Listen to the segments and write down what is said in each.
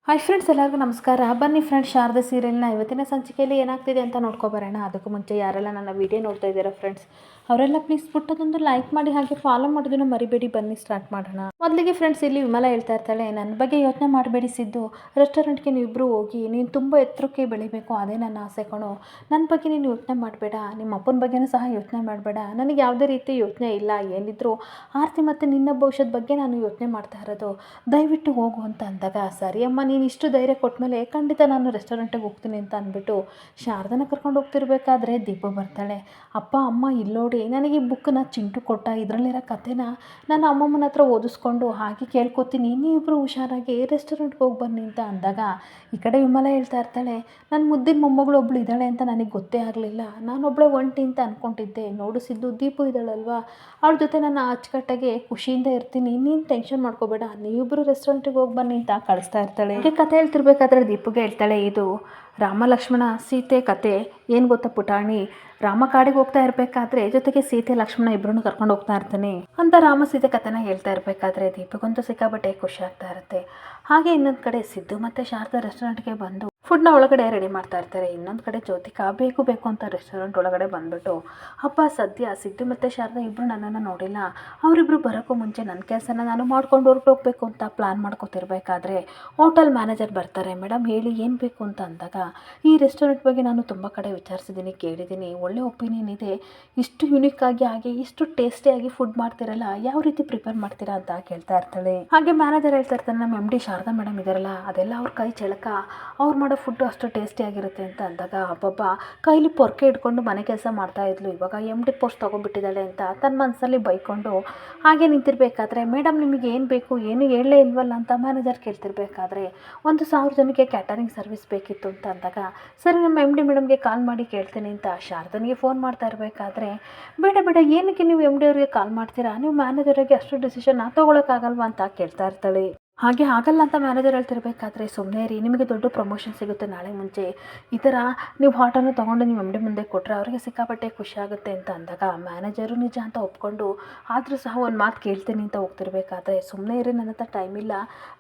Hi friends, ಎಲ್ಲರಿಗೂ ನಮಸ್ಕಾರ. ಬನ್ನಿ ಫ್ರೆಂಡ್ಸ್, ಶಾರದಾ ಸೀರಿಯಲ್ನ ಇವತ್ತಿನ ಸಂಚಿಕೆಯಲ್ಲಿ ಏನಾಗ್ತಿದೆ ಅಂತ ನೋಡ್ಕೊಬರೋಣ. ಅದಕ್ಕೂ ಮುಂಚೆ ಯಾರೆಲ್ಲ ನನ್ನ ವಿಡಿಯೋ ನೋಡ್ತಾ ಇದ್ದೀರಾ ಫ್ರೆಂಡ್ಸ್, ಅವರೆಲ್ಲ ಪ್ಲೀಸ್ ಪುಟ್ಟದೊಂದು ಲೈಕ್ ಮಾಡಿ, ಹಾಗೆ ಫಾಲೋ ಮಾಡೋದನ್ನು ಮರಿಬೇಡಿ. ಬನ್ನಿ ಸ್ಟಾರ್ಟ್ ಮಾಡೋಣ. ಮೊದಲಿಗೆ ಫ್ರೆಂಡ್ಸ್, ಇಲ್ಲಿ ವಿಮಲ ಹೇಳ್ತಾ ಇರ್ತಾಳೆ, ನನ್ನ ಬಗ್ಗೆ ಯೋಚನೆ ಮಾಡಬೇಡಿ ಸಿದ್ದು. ರೆಸ್ಟೋರೆಂಟ್ಗೆ ನೀವಿಬ್ಬರು ಹೋಗಿ, ನೀನು ತುಂಬ ಎತ್ತರಕ್ಕೆ ಬೆಳಿಬೇಕು, ಅದೇ ನನ್ನ ಆಸೆ ಕಣೋ. ನನ್ನ ಬಗ್ಗೆ ನೀನು ಯೋಚನೆ ಮಾಡಬೇಡ, ನಿಮ್ಮ ಅಪ್ಪನ ಬಗ್ಗೆನೂ ಸಹ ಯೋಚನೆ ಮಾಡಬೇಡ. ನನಗೆ ಯಾವುದೇ ರೀತಿ ಯೋಚನೆ ಇಲ್ಲ. ಏನಿದ್ರು ಆರತಿ ಮತ್ತು ನಿನ್ನ ಭವಿಷ್ಯದ ಬಗ್ಗೆ ನಾನು ಯೋಚನೆ ಮಾಡ್ತಾ ಇರೋದು. ದಯವಿಟ್ಟು ಹೋಗು ಅಂತ ಅಂದಾಗ, ಸರಿ ಅಮ್ಮ, ನೀನು ಇಷ್ಟು ಧೈರ್ಯ ಕೊಟ್ಟಮೇಲೆ ಖಂಡಿತ ನಾನು ರೆಸ್ಟೋರೆಂಟಿಗೆ ಹೋಗ್ತೀನಿ ಅಂತ ಅಂದ್ಬಿಟ್ಟು ಶಾರದನ ಕರ್ಕೊಂಡು ಹೋಗ್ತಿರ್ಬೇಕಾದ್ರೆ ದೀಪು ಬರ್ತಾಳೆ. ಅಪ್ಪ ಅಮ್ಮ ಇಲ್ಲೋಡಿ, ನನಗೆ ಈ ಬುಕ್ಕನ್ನ ಚಿಂಟು ಕೊಟ್ಟ, ಇದರಲ್ಲಿರೋ ಕಥೆನ ನಾನು ಅಮ್ಮಮ್ಮನ ಹತ್ರ ಓದಿಸ್ಕೊಂಡು ಹಾಗೆ ಕೇಳ್ಕೊತೀನಿ, ನೀವಿಬ್ಬರು ಹುಷಾರಾಗಿ ರೆಸ್ಟೋರೆಂಟ್ಗೆ ಹೋಗಿ ಬನ್ನಿ ಅಂತ ಅಂದಾಗ, ಈ ಕಡೆ ವಿಮಲ ಹೇಳ್ತಾ ಇರ್ತಾಳೆ, ನನ್ನ ಮುದ್ದಿನ ಮೊಮ್ಮಗಳು ಒಬ್ಳು ಇದ್ದಾಳೆ ಅಂತ ನನಗೆ ಗೊತ್ತೇ ಆಗಲಿಲ್ಲ. ನಾನೊಬ್ಬಳೆ ಒಂಟಿ ಅಂತ ಅಂದ್ಕೊಂಡಿದ್ದೆ. ನೋಡು ಸಿದ್ದು, ದೀಪು ಇದ್ದಾಳಲ್ವಾ, ಅವಳ ಜೊತೆ ನಾನು ಅಚ್ಚುಕಟ್ಟಾಗಿ ಖುಷಿಯಿಂದ ಇರ್ತೀನಿ, ನೀನು ಟೆನ್ಷನ್ ಮಾಡ್ಕೋಬೇಡ, ನೀವಿಬ್ಬರು ರೆಸ್ಟೋರೆಂಟಿಗೆ ಹೋಗಿ ಬನ್ನಿ ಅಂತ ಕಳಿಸ್ತಾ ಇರ್ತಾಳೆ. ಹೀಗೆ ಕತೆ ಹೇಳ್ತಿರ್ಬೇಕಾದ್ರೆ ದೀಪುಗೆ ಹೇಳ್ತಾಳೆ, ಇದು ರಾಮ ಲಕ್ಷ್ಮಣ ಸೀತೆ ಕತೆ. ಏನು ಗೊತ್ತಾ ಪುಟಾಣಿ, ರಾಮ ಕಾಡಿಗೆ ಹೋಗ್ತಾ ಇರಬೇಕಾದ್ರೆ ಜೊತೆಗೆ ಸೀತೆ ಲಕ್ಷ್ಮಣ ಇಬ್ಬರನ್ನು ಕರ್ಕೊಂಡು ಹೋಗ್ತಾ ಇರ್ತಾನೆ ಅಂತ ರಾಮ ಸೀತೆ ಕತೆನ ಹೇಳ್ತಾ ಇರಬೇಕಾದ್ರೆ ದೀಪಕ್ಕಂತೂ ಸಿಕ್ಕಾಬಟ್ಟೆ ಖುಷಿ ಆಗ್ತಾ ಇರುತ್ತೆ. ಹಾಗೆ ಇನ್ನೊಂದು ಕಡೆ ಸಿದ್ದು ಮತ್ತು ಶಾರದಾ ರೆಸ್ಟೋರೆಂಟ್ಗೆ ಬಂದು ಫುಡ್ನ ಒಳಗಡೆ ರೆಡಿ ಮಾಡ್ತಾ ಇರ್ತಾರೆ. ಇನ್ನೊಂದು ಕಡೆ ಜ್ಯೋತಿಕಾ ಬೇಕು ಅಂತ ರೆಸ್ಟೋರೆಂಟ್ ಒಳಗಡೆ ಬಂದುಬಿಟ್ಟು, ಅಪ್ಪ ಸದ್ಯ ಸಿದ್ದು ಮತ್ತು ಶಾರದಾ ಇಬ್ಬರು ನನ್ನನ್ನು ನೋಡಿಲ್ಲ, ಅವರಿಬ್ಬರು ಬರೋಕ್ಕೂ ಮುಂಚೆ ನನ್ನ ಕೆಲಸನ ನಾನು ಮಾಡ್ಕೊಂಡು ಹೊರಟೋಗ್ಬೇಕು ಅಂತ ಪ್ಲ್ಯಾನ್ ಮಾಡ್ಕೊತಿರ್ಬೇಕಾದ್ರೆ ಹೋಟೆಲ್ ಮ್ಯಾನೇಜರ್ ಬರ್ತಾರೆ. ಮೇಡಮ್ ಹೇಳಿ ಏನು ಬೇಕು ಅಂತ ಅಂದಾಗ, ಈ ರೆಸ್ಟೋರೆಂಟ್ ಬಗ್ಗೆ ನಾನು ತುಂಬ ಕಡೆ ವಿಚಾರಿಸಿದ್ದೀನಿ, ಕೇಳಿದ್ದೀನಿ, ಒಳ್ಳೆ ಒಪಿನಿಯನ್ ಇದೆ. ಇಷ್ಟು ಯುನಿಕ್ಕಾಗಿ ಹಾಗೆ ಇಷ್ಟು ಟೇಸ್ಟಿಯಾಗಿ ಫುಡ್ ಮಾಡ್ತಿರಲ್ಲ, ಯಾವ ರೀತಿ ಪ್ರಿಪೇರ್ ಮಾಡ್ತೀರಾ ಅಂತ ಕೇಳ್ತಾ ಇರ್ತಾಳೆ. ಹಾಗೆ ಮ್ಯಾನೇಜರ್ ಹೇಳ್ತಾ ಇರ್ತಾನೆ, ನಮ್ಮ MD ಶಾರದಾ ಮೇಡಮ್ ಇದಾರಲ್ಲ, ಅದೆಲ್ಲ ಅವ್ರ ಕೈ ಚಳಕ, ಅವ್ರು ಮಾಡೋ ಫುಡ್ಡು ಅಷ್ಟು ಟೇಸ್ಟಿಯಾಗಿರುತ್ತೆ ಅಂತ ಅಂದಾಗ, ಹಬ್ಬಬ್ಬ ಕೈಲಿ ಪೊರ್ಕೆ ಇಟ್ಕೊಂಡು ಮನೆ ಕೆಲಸ ಮಾಡ್ತಾ ಇದ್ಲು, ಇವಾಗ MD ಪೋಸ್ಟ್ ತೊಗೊಂಡ್ಬಿಟ್ಟಿದ್ದಾಳೆ ಅಂತ ತನ್ನ ಮನಸ್ಸಲ್ಲಿ ಬೈಕೊಂಡು ಹಾಗೆ ನಿಂತಿರ್ಬೇಕಾದ್ರೆ, ಮೇಡಮ್ ನಿಮಗೆ ಏನು ಬೇಕು, ಏನು ಹೇಳಲೇ ಇಲ್ವಲ್ಲ ಅಂತ ಮ್ಯಾನೇಜರ್ ಕೇಳ್ತಿರ್ಬೇಕಾದ್ರೆ, 1,000 ಜನಕ್ಕೆ ಕ್ಯಾಟರಿಂಗ್ ಸರ್ವಿಸ್ ಬೇಕಿತ್ತು ಅಂತ ಅಂದಾಗ, ಸರಿ ನಮ್ಮ MD ಮೇಡಮ್ಗೆ ಕಾಲ್ ಮಾಡಿ ಕೇಳ್ತೀನಿ ಅಂತ ಶಾರದನಿಗೆ ಫೋನ್ ಮಾಡ್ತಾ ಇರಬೇಕಾದ್ರೆ, ಬೇಡ ಬೇಡ, ಏನಕ್ಕೆ ನೀವು MD ಅವ್ರಿಗೆ ಕಾಲ್ ಮಾಡ್ತೀರಾ, ನೀವು ಮ್ಯಾನೇಜರಿಗೆ ಅಷ್ಟು ಡಿಸಿಷನ್ನ ತೊಗೊಳಕ್ಕಾಗಲ್ವಾ ಅಂತ ಕೇಳ್ತಾ ಇರ್ತಾಳೆ. ಹಾಗೆ ಆಗಲ್ಲ ಅಂತ ಮ್ಯಾನೇಜರ್ ಹೇಳ್ತಿರ್ಬೇಕಾದ್ರೆ, ಸುಮ್ಮನೆ ರೀ, ನಿಮಗೆ ದೊಡ್ಡ ಪ್ರಮೋಷನ್ ಸಿಗುತ್ತೆ ನಾಳೆ ಮುಂಚೆ, ಈ ಥರ ನೀವು ಹಾಟನ್ನು ತೊಗೊಂಡು ನಿಮ್ಮ MD ಮುಂದೆ ಕೊಟ್ಟರೆ ಅವರಿಗೆ ಸಿಕ್ಕಾಪಟ್ಟೆ ಖುಷಿ ಆಗುತ್ತೆ ಅಂತ ಅಂದಾಗ, ಮ್ಯಾನೇಜರು ನಿಜ ಅಂತ ಒಪ್ಕೊಂಡು ಆದರೂ ಸಹ ಒಂದು ಮಾತು ಕೇಳ್ತೀನಿ ಅಂತ ಹೋಗ್ತಿರ್ಬೇಕಾದ್ರೆ, ಸುಮ್ಮನೆ ಇರಿ, ನನ್ನ ಹತ್ರ ಟೈಮ್ ಇಲ್ಲ,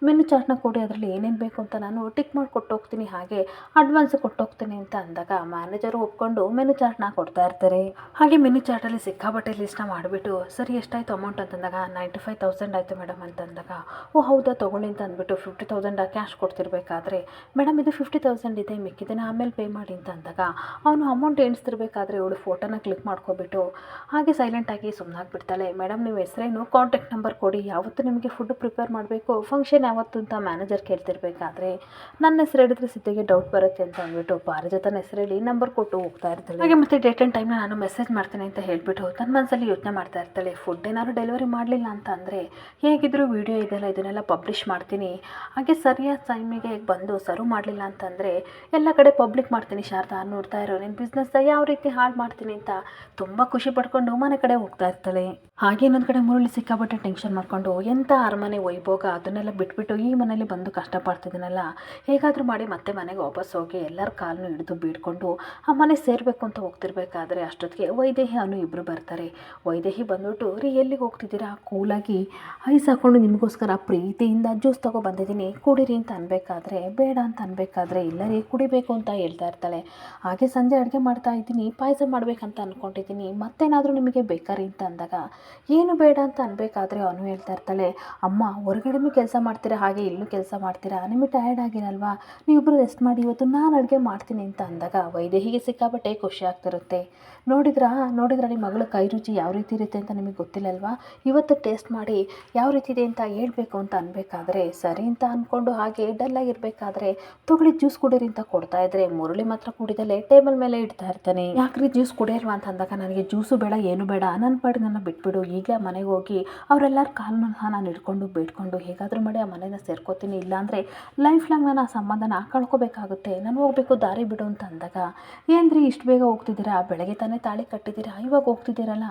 ಮೆನು ಚಾರ್ಟ್ನ ಕೊಡಿ, ಅದರಲ್ಲಿ ಏನೇನು ಬೇಕು ಅಂತ ನಾನು ಟಿಕ್ ಮಾಡಿ ಕೊಟ್ಟೋಗ್ತೀನಿ, ಹಾಗೆ ಅಡ್ವಾನ್ಸ್ ಕೊಟ್ಟೋಗ್ತೀನಿ ಅಂತ ಅಂದಾಗ ಮ್ಯಾನೇಜರು ಒಪ್ಕೊಂಡು ಮೆನು ಚಾರ್ಟ್ನ ಕೊಡ್ತಾ ಇರ್ತಾರೆ. ಹಾಗೆ ಮೆನು ಚಾರ್ಟಲ್ಲಿ ಸಿಕ್ಕಾಪಟ್ಟೆ ಲಿಸ್ಟ್ನ ಮಾಡಿಬಿಟ್ಟು, ಸರಿ ಎಷ್ಟಾಯಿತು ಅಮೌಂಟ್ ಅಂತಂದಾಗ, 95,000 ಆಯಿತು ಮೇಡಮ್ ಅಂತಂದಾಗ, ಓ ಹೌದಾ ತೊಗೊಳ್ಳಿ ಅಂತ ಅಂದ್ಬಿಟ್ಟು 50,000 ಕ್ಯಾಶ್ ಕೊಡ್ತಿರ್ಬೇಕಾದ್ರೆ, ಮೇಡಮ್ ಇದು 50,000 ಇದೆ, ಮಿಕ್ಕಿದ್ದನ್ನು ಆಮೇಲೆ ಪೇ ಮಾಡಿ ಅಂತ ಅಂದಾಗ, ಅವನು ಅಮೌಂಟ್ ಎಣಿಸ್ತಿರ್ಬೇಕಾದ್ರೆ ಇವಳು ಫೋಟೋನ ಕ್ಲಿಕ್ ಮಾಡ್ಕೊಬಿಟ್ಟು ಹಾಗೆ ಸೈಲೆಂಟಾಗಿ ಸುಮ್ಮನಾಗ್ಬಿಡ್ತಾಳೆ. ಮೇಡಮ್ ನೀವು ಹೆಸರೇನು, ಕಾಂಟ್ಯಾಕ್ಟ್ ನಂಬರ್ ಕೊಡಿ, ಯಾವತ್ತು ನಿಮಗೆ ಫುಡ್ ಪ್ರಿಪೇರ್ ಮಾಡಬೇಕು, ಫಂಕ್ಷನ್ ಯಾವತ್ತು ಅಂತ ಮ್ಯಾನೇಜರ್ ಕೇಳ್ತಿರ್ಬೇಕಾದ್ರೆ, ನನ್ನ ಹೆಸರು ಹೇಳಿದ್ರೆ ಸಿದ್ಧಿಗೆ ಡೌಟ್ ಬರುತ್ತೆ ಅಂತ ಅಂದ್ಬಿಟ್ಟು ಪಾರಿಜಾತನ ಹೆಸರು ಹೇಳಿ ನಂಬರ್ ಕೊಟ್ಟು ಹೋಗ್ತಾ ಇರ್ತಾಳೆ. ಹಾಗೆ ಮತ್ತೆ ಡೇಟ್ ಆ್ಯಂಡ್ ಟೈಮ್ನ ನಾನು ಮೆಸೇಜ್ ಮಾಡ್ತೀನಿ ಅಂತ ಹೇಳ್ಬಿಟ್ಟು ತನ್ನ ಮನಸ್ಸಲ್ಲಿ ಯೋಚನೆ ಮಾಡ್ತಾ ಇರ್ತಾಳೆ. ಫುಡ್ ಏನಾದ್ರು ಡೆಲಿವರಿ ಮಾಡಲಿಲ್ಲ ಅಂತ ಅಂದರೆ, ಹೇಗಿದ್ರು ವಿಡಿಯೋ ಇದೆಲ್ಲ, ಇದನ್ನೆಲ್ಲ ಪಬ್ಲಿಷ್ ಮಾಡ್ತೀನಿ, ಹಾಗೆ ಸರಿಯಾದ ಟೈಮಿಗೆ ಬಂದು ಸರ್ವ್ ಮಾಡಲಿಲ್ಲ ಅಂತಂದರೆ ಎಲ್ಲ ಕಡೆ ಪಬ್ಲಿಕ್ ಮಾಡ್ತೀನಿ, ಶಾರದಾ ನೋಡ್ತಾ ಇರೋ, ನಿನ್ನ ಬಿಸ್ನೆಸ್ನ ಯಾವ ರೀತಿ ಹಾಳು ಮಾಡ್ತೀನಿ ಅಂತ ತುಂಬ ಖುಷಿ ಪಡ್ಕೊಂಡು ಮನೆ ಕಡೆ ಹೋಗ್ತಾ ಇರ್ತಾಳೆ. ಹಾಗೆ ಇನ್ನೊಂದು ಕಡೆ ಮುರಳಿ ಸಿಕ್ಕಾಪಟ್ಟೆ ಟೆನ್ಷನ್ ಮಾಡ್ಕೊಂಡು, ಎಂಥ ಅರಮನೆ ವೈಭೋಗ ಅದನ್ನೆಲ್ಲ ಬಿಟ್ಬಿಟ್ಟು ಈ ಮನೇಲಿ ಬಂದು ಕಷ್ಟಪಡ್ತಿದ್ದೀನಲ್ಲ, ಹೇಗಾದರೂ ಮಾಡಿ ಮತ್ತೆ ಮನೆಗೆ ವಾಪಸ್ ಹೋಗಿ ಎಲ್ಲರ ಕಾಲನ್ನು ಹಿಡಿದು ಬೀಡ್ಕೊಂಡು ಆ ಮನೆ ಸೇರಬೇಕು ಅಂತ ಹೋಗ್ತಿರ್ಬೇಕಾದ್ರೆ, ಅಷ್ಟೊತ್ತಿಗೆ ವೈದೇಹಿ ಅವನು ಇಬ್ಬರು ಬರ್ತಾರೆ. ವೈದೇಹಿ ಬಂದ್ಬಿಟ್ಟು, ರೀ ಎಲ್ಲಿಗೆ ಹೋಗ್ತಿದ್ದೀರಾ, ಕೂಲಾಗಿ ಐಸ್ ಹಾಕ್ಕೊಂಡು ನಿಮಗೋಸ್ಕರ ಪ್ರೀತಿಯಿಂದ ಜ್ಯೂಸ್ ಬಂದಿದ್ದೀನಿ, ಕುಡೀರಿ ಅಂತ ಅನ್ಬೇಕಾದ್ರೆ, ಬೇಡ ಅಂತ ಅನ್ಬೇಕಾದ್ರೆ, ಇಲ್ಲ ರೀ ಕುಡಿಬೇಕು ಅಂತ ಹೇಳ್ತಾ ಇರ್ತಾಳೆ. ಹಾಗೆ ಸಂಜೆ ಅಡುಗೆ ಮಾಡ್ತಾ ಇದ್ದೀನಿ, ಪಾಯಸ ಮಾಡಬೇಕಂತ ಅಂದ್ಕೊಂಡಿದ್ದೀನಿ, ಮತ್ತೇನಾದರೂ ನಿಮಗೆ ಬೇಕಾರಿ ಅಂತ ಅಂದಾಗ, ಏನು ಬೇಡ ಅಂತ ಅನ್ಬೇಕಾದ್ರೆ ಅವನು ಹೇಳ್ತಾ ಇರ್ತಾಳೆ, ಅಮ್ಮ ಹೊರಗಡೆನೂ ಕೆಲಸ ಮಾಡ್ತೀರಾ, ಹಾಗೆ ಇಲ್ಲೂ ಕೆಲಸ ಮಾಡ್ತೀರಾ, ನಿಮಗೆ ಟಯರ್ಡ್ ಆಗಿರಲ್ವಾ, ನೀವಿಬ್ಬರು ರೆಸ್ಟ್ ಮಾಡಿ, ಇವತ್ತು ನಾನು ಅಡುಗೆ ಮಾಡ್ತೀನಿ ಅಂತ ಅಂದಾಗ ವೈದೇಹಿಗೆ ಸಿಕ್ಕಾಪಟ್ಟೆ ಖುಷಿ ಆಗ್ತಿರುತ್ತೆ. ನೋಡಿದ್ರಾ ನಿಮ್ಮ ಮಗಳ ಕೈ ರುಚಿ ಯಾವ ರೀತಿ ಇರುತ್ತೆ ಅಂತ ನಿಮಗೆ ಗೊತ್ತಿಲ್ಲಲ್ವಾ, ಇವತ್ತು ಟೇಸ್ಟ್ ಮಾಡಿ ಯಾವ ರೀತಿ ಇದೆ ಅಂತ ಹೇಳ್ಬೇಕು ಅಂತ ಅನ್ಬೇಕಾದ್ರೆ, ಸರಿ ಅಂತ ಅಂದ್ಕೊಂಡು ಹಾಗೆ ಡಲ್ಲಾಗಿರ್ಬೇಕಾದ್ರೆ, ತೊಗೊಳ್ಳಿ ಜ್ಯೂಸ್ ಕುಡೀರಿ ಅಂತ ಕೊಡ್ತಾ ಇದ್ರೆ, ಮುರಳಿ ಮಾತ್ರ ಕುಡಿದಲ್ಲೇ ಟೇಬಲ್ ಮೇಲೆ ಇಡ್ತಾ ಇರ್ತಾನೆ. ಯಾಕ್ರಿ ಜ್ಯೂಸ್ ಕುಡಿಯಲ್ವಾ ಅಂತ ಅಂದಾಗ, ನನಗೆ ಜ್ಯೂಸು ಬೇಡ ಏನು ಬೇಡ, ನನ್ನ ಪಾಡಿ ನನ್ನ ಬಿಟ್ಬಿಡು, ಈಗಲೇ ಮನೆಗೆ ಹೋಗಿ ಅವರೆಲ್ಲರ ಕಾಲನ್ನು ಸಹ ನಾನು ಹಿಡ್ಕೊಂಡು ಬೇಡ್ಕೊಂಡು ಹೇಗಾದರೂ ಮಾಡಿ ಆ ಮನೆನ ಸೇರ್ಕೋತೀನಿ, ಇಲ್ಲಾಂದರೆ ಲೈಫ್ ಲಾಂಗ್ ನಾನು ಆ ಸಂಬಂಧನ ಕಳ್ಕೊಬೇಕಾಗುತ್ತೆ, ನಾನು ಹೋಗಬೇಕು, ದಾರಿ ಬಿಡು ಅಂತ ಅಂದಾಗ, ಏನ್ರಿ ಇಷ್ಟು ಬೇಗ ಹೋಗ್ತಿದ್ದೀರಾ, ಬೆಳಗ್ಗೆ ತಾನೇ ತಾಳಿ ಕಟ್ಟಿದ್ದೀರಾ, ಇವಾಗ ಹೋಗ್ತಿದ್ದೀರಲ್ಲ,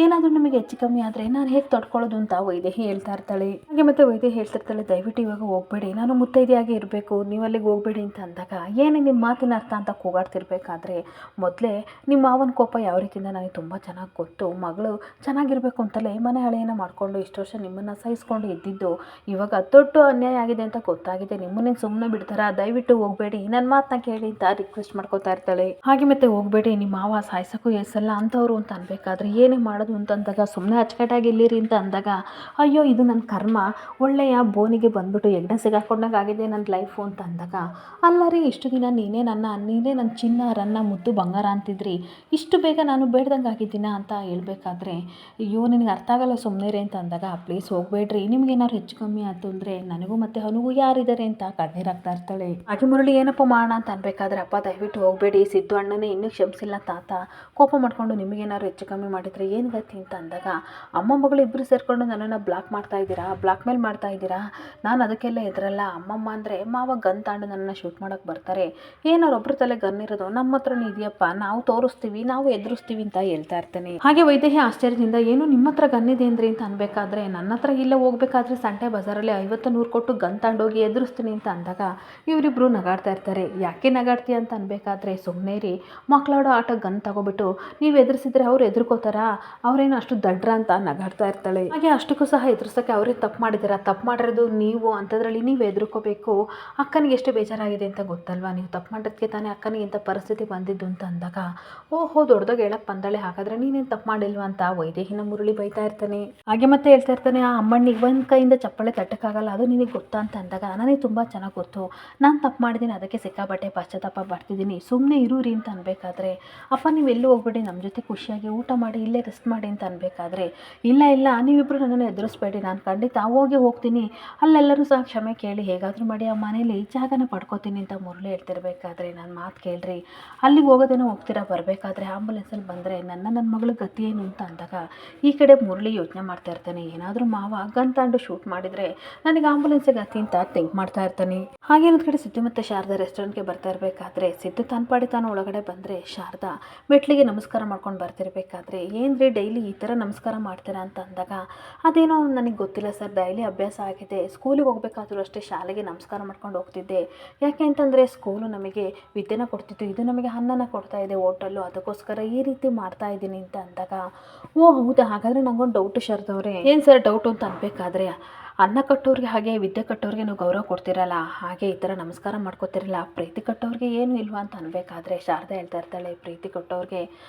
ಏನಾದರೂ ನಿಮಗೆ ಹೆಚ್ಚು ಕಮ್ಮಿ ಆದರೆ ನಾನು ಹೇಗೆ ತಡ್ಕೊಳ್ಳೋದು ಅಂತ ವೈದೇಹಿ ಹೇಳ್ತಾ ಇರ್ತಾಳೆ. ಹಾಗೆ ಮತ್ತೆ ವೈದೇಹಿ ಹೇಳ್ತಿರ್ತಾಳೆ, ಇರ್ತಾಳೆ, ದಯವಿಟ್ಟು ಇವಾಗ ಹೋಗಬೇಡಿ, ನಾನು ಮುತ್ತೈದೆಯಾಗಿ ಇರಬೇಕು, ನೀವು ಅಲ್ಲಿಗೆ ಹೋಗಬೇಡಿ ಅಂತ ಅಂದಾಗ ಏನೇ ನಿಮ್ಮ ಮಾತಿನ ಅರ್ಥ ಅಂತ ಕೂಗಾಡ್ತಿರ್ಬೇಕಾದ್ರೆ ಮೊದಲೇ ನಿಮ್ಮ ಮಾವನ ಕೋಪ ಯಾವ ರೀತಿಯಿಂದ ನನಗೆ ತುಂಬ ಚೆನ್ನಾಗಿ ಗೊತ್ತು. ಮಗಳು ಚೆನ್ನಾಗಿರಬೇಕು ಅಂತಲೇ ಮನೆ ಹಳೆಯನ್ನು ಮಾಡಿಕೊಂಡು ಇಷ್ಟು ವರ್ಷ ನಿಮ್ಮನ್ನು ಸಹಿಸ್ಕೊಂಡು ಇದ್ದಿದ್ದು, ಇವಾಗ ದೊಡ್ಡ ಅನ್ಯಾಯ ಆಗಿದೆ ಅಂತ ಗೊತ್ತಾಗಿದೆ, ನಿಮ್ಮನ್ನೇ ಸುಮ್ಮನೆ ಬಿಡ್ತಾರಾ, ದಯವಿಟ್ಟು ಹೋಗಬೇಡಿ, ನನ್ನ ಮಾತನ್ನ ಕೇಳಿ ಅಂತ ರಿಕ್ವೆಸ್ಟ್ ಮಾಡ್ಕೋತಾ ಇರ್ತಾಳೆ. ಹಾಗೆ ಮತ್ತೆ ಹೋಗಬೇಡಿ, ನಿಮ್ಮ ಮಾವ ಸಾಯ್ಸೋಕ್ಕೂ ಎಸಲ್ಲ ಅಂಥವ್ರು ಅಂತ ಅನ್ಬೇಕಾದ್ರೆ ಏನೇ ಮಾಡೋದು ಅಂತಂದಾಗ ಸುಮ್ಮನೆ ಅಚ್ಚುಕಟ್ಟಾಗಿ ಇಲ್ಲಿರಿ ಅಂತ ಅಂದಾಗ ಅಯ್ಯೋ ಇದು ನನ್ನ ಕರ್ಮ, ಒಳ್ಳೆಯ ಬೋನಿಗೆ ಬಂದ್ಬಿಟ್ಟು ಎಗ್ನ ಸಿಗಾಕೊಂಡಾಗ ಆಗಿದೆ ನನ್ನ ಲೈಫು ಅಂತ ಅಂದಾಗ ಅಲ್ಲ ರೀ, ಇಷ್ಟು ದಿನ ನೀನೇ ನನ್ನ ಚಿನ್ನ ರನ್ನ ಮುದ್ದು ಬಂಗಾರ ಅಂತಿದ್ರಿ, ಇಷ್ಟು ಬೇಗ ನಾನು ಬೇಡ್ದಂಗೆ ಆಗಿದ್ದೀನ ಅಂತ ಹೇಳ್ಬೇಕಾದ್ರೆ ಅಯ್ಯೋ ನಿನಗೆ ಅರ್ಥ ಆಗಲ್ಲ ಸುಮ್ಮನೆ ರೀ ಅಂತ ಅಂದಾಗ ಪ್ಲೀಸ್ ಹೋಗಬೇಡ್ರಿ, ನಿಮ್ಗೇನಾದ್ರು ಹೆಚ್ಚು ಕಮ್ಮಿ ಆಯ್ತು ಅಂದರೆ ನನಗೂ ಮತ್ತು ಅವನಿಗೂ ಯಾರಿದ್ದಾರೆ ಅಂತ ಕಣ್ಣೀರಾಗ್ತಾ ಇರ್ತಾಳೆ. ಹಾಗೆ ಮುರಳಿ ಏನಪ್ಪ ಮಾಡೋಣ ಅಂತ ಅನ್ಬೇಕಾದ್ರೆ ಅಪ್ಪ ದಯವಿಟ್ಟು ಹೋಗಬೇಡಿ, ಸಿದ್ದು ಅಣ್ಣನೇ ಇನ್ನೂ ಕ್ಷಮಿಸಿಲ್ಲ ತಾತ, ಕೋಪ ಮಾಡಿಕೊಂಡು ನಿಮಗೇನಾದ್ರು ಹೆಚ್ಚು ಕಮ್ಮಿ ಮಾಡಿದರೆ ಏನು ಗತಿ ಅಂತ ಅಂದಾಗ ಅಮ್ಮ ಮಗಳು ಇಬ್ಬರು ಸೇರಿಕೊಂಡು ನನ್ನನ್ನು ಬ್ಲಾಕ್ ಮೇಲ್ ಮಾಡ್ತಾ ಇದ್ದೀರಾ, ನಾನು ಅದಕ್ಕೆಲ್ಲ ಹೆದರಲ್ಲ, ಅಮ್ಮಮ್ಮ ಅಂದರೆ ಮಾವ ಗನ್ ತಾಂಡು ನನ್ನನ್ನು ಶೂಟ್ ಮಾಡೋಕ್ಕೆ ಬರ್ತಾರೆ, ಏನಾರೊಬ್ಬರು ತಲೆ ಗನ್ ಇರೋದು ನಮ್ಮ ಹತ್ರನೇ ಇದೆಯಪ್ಪ, ನಾವು ತೋರಿಸ್ತೀವಿ, ನಾವು ಎದುರಿಸ್ತೀವಿ ಅಂತ ಹೇಳ್ತಾ ಇರ್ತಾನೆ. ಹಾಗೆ ವೈದೇಹಿ ಆಶ್ಚರ್ಯದಿಂದ ಏನು ನಿಮ್ಮ ಹತ್ರ ಗನ್ ಇದೆ ಅಂದ್ರಿ ಅಂತ ಅನ್ಬೇಕಾದ್ರೆ ನನ್ನ ಹತ್ರ ಇಲ್ಲ, ಹೋಗ್ಬೇಕಾದ್ರೆ ಸಂತೆ ಬಜಾರಲ್ಲಿ 50-100 ಕೊಟ್ಟು ಗನ್ ತಾಂಡೋಗಿ ಎದುರಿಸ್ತೀನಿ ಅಂತ ಅಂದಾಗ ಇವರಿಬ್ರು ನಗಾಡ್ತಾ ಇರ್ತಾರೆ. ಯಾಕೆ ನಗಾಡ್ತೀಯ ಅಂತ ಅನ್ಬೇಕಾದ್ರೆ ಸುಮ್ಮನೆ ರೀ, ಮಕ್ಕಳಾಡೋ ಆಟ ಗನ್ ತಗೋಬಿಟ್ಟು ನೀವು ಎದುರಿಸಿದ್ರೆ ಅವ್ರು ಎದುರ್ಕೋತಾರ, ಅವ್ರೇನು ಅಷ್ಟು ದಡ್ರ ಅಂತ ನಗಾಡ್ತಾ ಇರ್ತಾಳೆ. ಹಾಗೆ ಅಷ್ಟಕ್ಕೂ ಸಹ ಎದುರಿಸೋಕ್ಕೆ ಅವರೇ ತಪ್ಪು ಮಾಡಿದ್ದೀರಾ, ತಪ್ಪು ಮಾಡಿರೋದು ನೀವು ಅಂಥದ್ರಲ್ಲಿ ನೀವು ಎದುರ್ಕೋಬೇಕು, ಅಕ್ಕನಿಗೆ ಎಷ್ಟು ಬೇಜಾರಾಗಿದೆ ಅಂತ ಗೊತ್ತಲ್ವಾ, ನೀವು ತಪ್ಪು ಮಾಡೋದಕ್ಕೆ ತಾನೇ ಅಕ್ಕನಿಗೆ ಇಂಥ ಪರಿಸ್ಥಿತಿ ಬಂದಿದ್ದು ಅಂತ ಅಂದಾಗ ಓಹೋ ದೊಡ್ಡದಾಗ ಹೇಳಕ್ಕೆ ಬಂದಾಳೆ, ಹಾಗಾದರೆ ನೀನೇನು ತಪ್ಪು ಮಾಡಿಲ್ವಾ ಅಂತ ವೈದೇಹಿನ ಮುರಳಿ ಬೈತಾ ಇರ್ತಾನೆ. ಹಾಗೆ ಮತ್ತೆ ಹೇಳ್ತಾ ಇರ್ತಾನೆ, ಆ ಅಮ್ಮಣ್ಣಿಗೆ ಒಂದು ಕೈಯಿಂದ ಚಪ್ಪಳೆ ತಟ್ಟಕ್ಕಾಗಲ್ಲ, ಅದು ನಿನಗೆ ಗೊತ್ತಾ ಅಂತ ಅಂದಾಗ ನನಗೆ ತುಂಬ ಚೆನ್ನಾಗಿ ಗೊತ್ತು, ನಾನು ತಪ್ಪು ಮಾಡಿದ್ದೀನಿ, ಅದಕ್ಕೆ ಸಿಕ್ಕಾಬಟ್ಟೆ ಪಶ್ಚಾತ್ತಾಪ ಬರ್ತಿದ್ದೀನಿ, ಸುಮ್ಮನೆ ಇರೂರಿ ಅಂತ ಅನ್ಬೇಕಾದ್ರೆ ಅಪ್ಪ ನೀವು ಎಲ್ಲೂ ಹೋಗ್ಬೇಡಿ, ನಮ್ಮ ಜೊತೆ ಖುಷಿಯಾಗಿ ಊಟ ಮಾಡಿ ಇಲ್ಲೇ ರೆಸ್ಟ್ ಮಾಡಿ ಅಂತ ಅನ್ಬೇಕಾದ್ರೆ ಇಲ್ಲ ನೀವಿಬ್ಬರು ನನ್ನನ್ನು ಎದುರಿಸ್ಬೇಡಿ, ನಾನು ಖಂಡಿತ ಹೋಗ್ತೀನಿ, ಅಲ್ಲೆಲ್ಲರೂ ಸಹ ಕ್ಷಮೆ ಕೇಳಿ ಹೇಗಾದರೂ ಮಾಡಿ ಆ ಮನೇಲಿ ಜಾಗನ ಪಡ್ಕೋತೀನಿ ಅಂತ ಮುರಳಿ ಹೇಳ್ತಿರ್ಬೇಕಾದ್ರೆ ನನ್ನ ಮಾತು ಕೇಳ್ರಿ, ಅಲ್ಲಿಗೆ ಹೋಗೋದೇನೋ ಹೋಗ್ತೀರಾ, ಬರಬೇಕಾದ್ರೆ ಆಂಬುಲೆನ್ಸಲ್ಲಿ ಬಂದರೆ ನನ್ನ ಮಗಳ ಗತಿ ಏನು ಅಂತ ಅಂದಾಗ ಈ ಕಡೆ ಮುರಳಿ ಯೋಚನೆ ಮಾಡ್ತಾ ಇರ್ತಾನೆ, ಏನಾದರೂ ಮಾವ ಗನ್ ತಾಂಡು ಶೂಟ್ ಮಾಡಿದರೆ ನನಗೆ ಆಂಬುಲೆನ್ಸ್ ಗತಿ ಅಂತ ಥಿಂಕ್ ಮಾಡ್ತಾ ಇರ್ತಾನೆ. ಹಾಗೇನೊಂದು ಕಡೆ ಸಿದ್ದು ಮತ್ತು ಶಾರದಾ ರೆಸ್ಟೋರೆಂಟ್ಗೆ ಬರ್ತಾ ಇರಬೇಕಾದ್ರೆ ಸಿದ್ದು ತಾನು ತಾನು ಒಳಗಡೆ ಬಂದರೆ ಶಾರದಾ ಮೆಟ್ಲಿಗೆ ನಮಸ್ಕಾರ ಮಾಡ್ಕೊಂಡು ಬರ್ತಿರ್ಬೇಕಾದ್ರೆ ಏನ್ರಿ ಡೈಲಿ ಈ ಥರ ನಮಸ್ಕಾರ ಮಾಡ್ತೀರಾ ಅಂತ ಅಂದಾಗ ಅದೇನೋ ನನಗೆ ಗೊತ್ತಿಲ್ಲ ಸರ್, ಡೈಲಿ ಅಭ್ಯಾಸ ಆಗಿದೆ, ಸ್ಕೂಲಿಗೆ ಹೋಗ್ಬೇಕಾದ್ರೂ ಅಷ್ಟೇ ಶಾಲೆಗೆ ನಮಸ್ಕಾರ ಮಾಡ್ಕೊಂಡು ಹೋಗ್ತಿದ್ದೆ, ಯಾಕೆ ಅಂತಂದರೆ ಸ್ಕೂಲು ನಮಗೆ ವಿದ್ಯೆನ ಕೊಡ್ತಿತ್ತು, ಇದು ನಮಗೆ ಅನ್ನನ ಕೊಡ್ತಾ ಇದೆ ಹೋಟೆಲ್ಲು, ಅದಕ್ಕೋಸ್ಕರ ಈ ರೀತಿ ಮಾಡ್ತಾ ಇದ್ದೀನಿ ಅಂತ ಅಂದಾಗ ಓ ಹೌದಾ, ಹಾಗಾದರೆ ನಂಗೊಂದು ಡೌಟು ಶಾರದವ್ರೆ, ಏನು ಸರ್ ಡೌಟು ಅಂತ ಅನ್ಬೇಕಾದ್ರೆ ಅನ್ನ ಕಟ್ಟೋರಿಗೆ ಹಾಗೆ ವಿದ್ಯೆ ಕಟ್ಟೋರಿಗೆ ನೀವು ಗೌರವ ಕೊಡ್ತಿರಲ್ಲ, ಹಾಗೆ ಈ ಥರ ನಮಸ್ಕಾರ ಮಾಡ್ಕೋತಿರಲ್ಲ, ಪ್ರೀತಿ ಕಟ್ಟೋರಿಗೆ ಏನು ಇಲ್ವಾ ಅಂತ ಅನ್ಬೇಕಾದ್ರೆ ಶಾರದಾ ಹೇಳ್ತಾ ಇರ್ತಾಳೆ, ಪ್ರೀತಿ ಕೊಟ್ಟವ್ರಿಗೆ